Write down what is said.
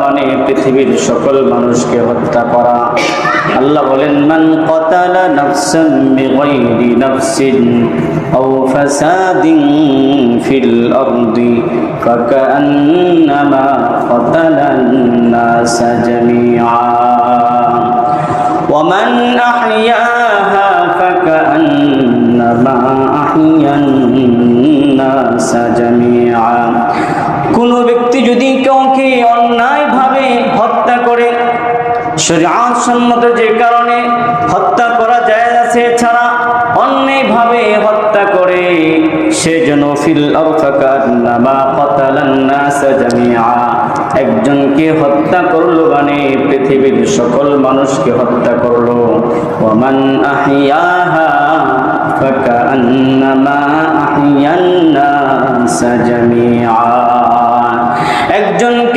মানে পৃথিবীর সকল মানুষকে হত্যা করা। আল্লাহ বলেন, মান কাতালা নাফসান বিগাইরি নাফসিন আও ফাসাদিন ফিল আরদি ফাকান্নামা কাতালান নাসা জামিআ ওয়া মান আহইয়াহা ফাকান্নামা আহইয়ান নাসা জামিআ। কোন ব্যক্তি যদি কাউকে অন্যায়ভাবে হত্যা করে, শরীয়ত সম্মত যে কারণে হত্যা করা জায়েজ আছে, ছাড়া অন্যায়ভাবে হত্যা করে, সে যেন ফিল আরফাকান্নামা কাতালান নাস জামিআ, একজনকে হত্যা করলো মানে পৃথিবীর সকল মানুষকে হত্যা করলো। ওয়া মান আহইয়াহা ফাকান্নামা আহইয়ান নাস জামিআ, একজনকে